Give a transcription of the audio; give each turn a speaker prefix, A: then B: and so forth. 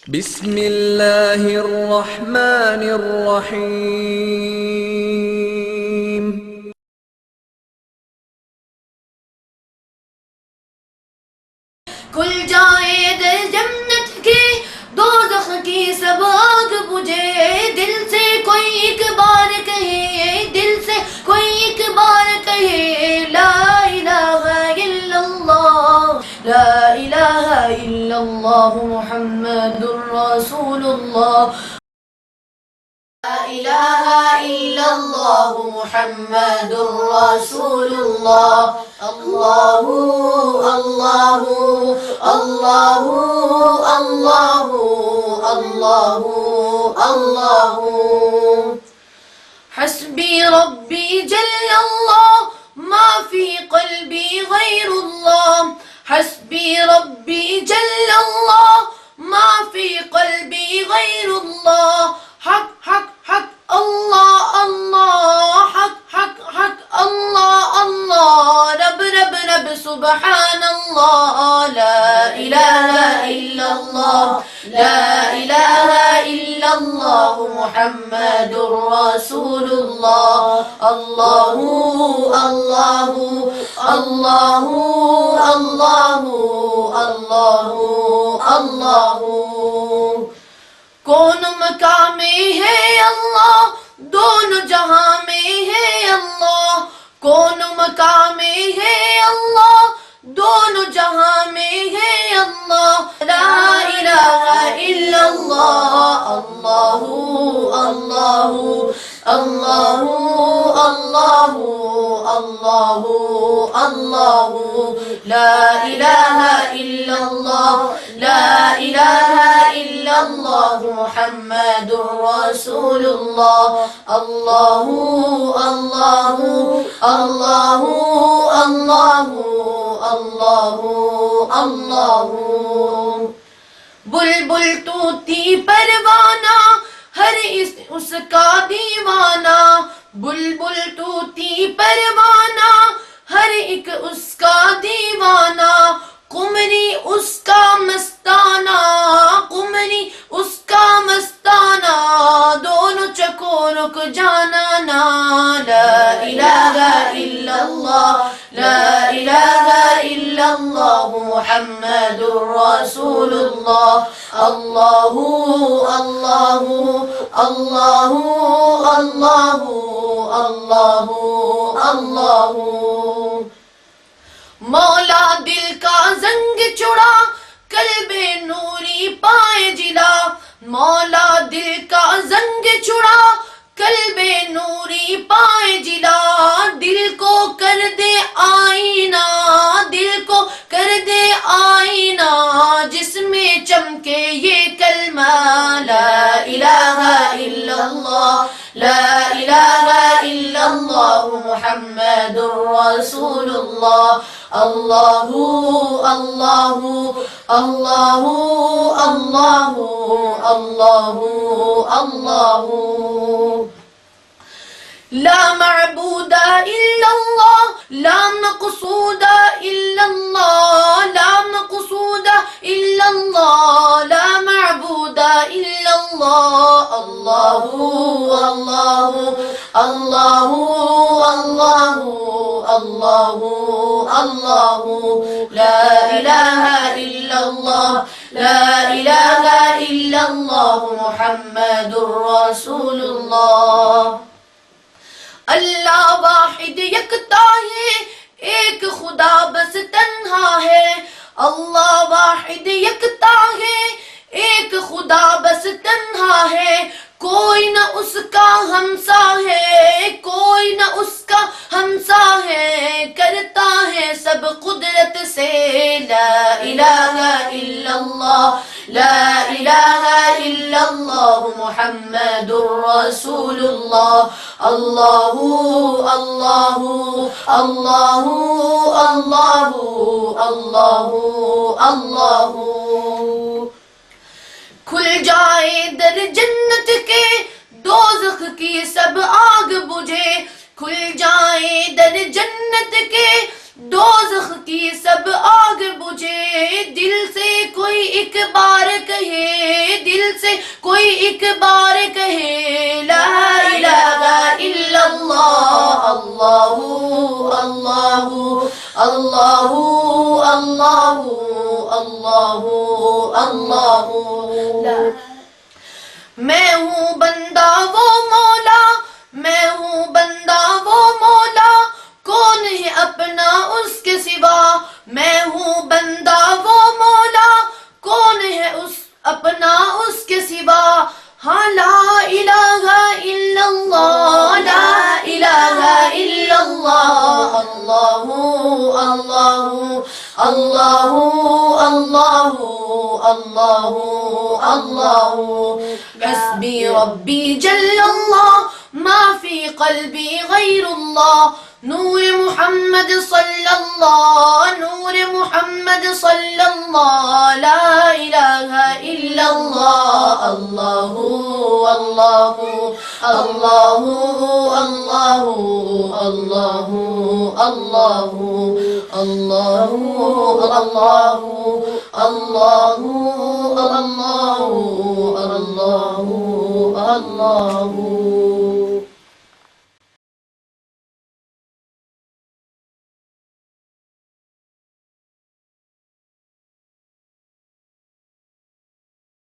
A: بسم اللہ الرحمن الرحیم
B: کھل جائے دل جنت کے دوزخ کی سب آگ بجھے دل سے کوئی ایک بار کہے دل سے کوئی ایک بار کہے لا الہ الا اللہ لا الہ الا اللہ محمد رسول اللہ لا الہ الا اللہ محمد رسول اللہ اللہ اللہ اللہ اللہ اللہ اللہ حسبی ربی جل اللہ ما فی قلبی غیر اللہ حسبی ربی جل اللہ ما فی قلبی غیر اللہ حق حق حق اللہ اللہ حق حق حق اللہ اللہ رب رب رب سبحان اللہ لا الہ الا اللہ لا الہ الا اللہ محمد رسول اللہ اللہ اللہ اللہ اللہ اللہ اللہ کون مقام میں ہے اللہ دونوں جہاں میں ہے اللہ کون مقام میں ہے اللہ دونوں جہاں میں ہے اللہ لا الہ الا اللہ اللہ اللہ اللہ اللہ اللہ اللہ لا الہ الا اللہ لا الہ الا اللہ محمد رسول اللہ اللہ اللہ اللہ اللہ اللہ اللہ بلبل طوطی پروانہ ہر اس کا دیوانہ بلبل طوطی پروانہ ہر ایک اس کا دیوانہ قمری اس کا مستانہ قمری اس کا مستانہ دونوں چکوروں کو جانانا لا الہ الا اللہ لا الہ الا اللہ محمد رسول اللہ اللہ اللہ اللہ اللہ اللہ اللہ مولا دل کا زنگ چڑا قلب نوری پائے جلا مولا دل کا زنگ چڑا قلب نوری پائے جلا دل کو کر دے آئینہ دل کو کر دے آئینہ جس میں چمکے یہ کلمہ لا الہ الا اللہ لا الہ الا اللہ محمد رسول اللہ اللہ اللہ اللہ اللہ اللہ اللہ لا معبود الا اللہ لا مقصود الا اللہ لا مقصود الا اللہ لا معبود الا اللہ اللہ اللہ اللہ اللہ اللہ اللہ لا الہ الا اللہ لا الہ الا اللہ محمد رسول اللہ اللہ واحد یکتا ہے ایک خدا بس تنہا ہے اللہ واحد یکتا ہے ایک خدا بس تنہا ہے کوئی نہ اس کا ہمسا ہے کوئی نہ اس کا ہمسا ہے کرتا ہے سب قدرت سے لا الہ الا اللہ لا الہ الا اللہ محمد رسول اللہ اللہ اللہ اللہ اللہ اللہ اللہ کھل جائے در جنت کے دوزخ کی سب آگ بجھے کھل جائے در جنت کے دوزخ کی سب آگ بجھے دل سے کوئی ایک بار کہے دل سے، کوئی ایک بار کہے لا الہ الا اللہ، اللہ اللہ اللہ اللہ اللہ اللہ۔ میں ہوں بندہ وہ مولا، میں ہوں بندہ وہ مولا، کون ہے اپنا اس کے سوا؟ میں ہوں بندہ وہ مولا، کون ہے اس اپنا اس کے سوا؟ ہاں لا الہ الا اللہ، لا الہ الا اللہ، اللہ اللہ اللہ اللہ اللہ اللہ۔ حسبی ربی جل اللہ، ما فی قلبی غیر اللہ، نور محمد صلی اللہ، نور محمد صلی اللہ، لا الہ الا اللہ، اللہ اللہ اللہ اللہ اللہ اللہ اللہ اللہ اللہ اللہ اللہ۔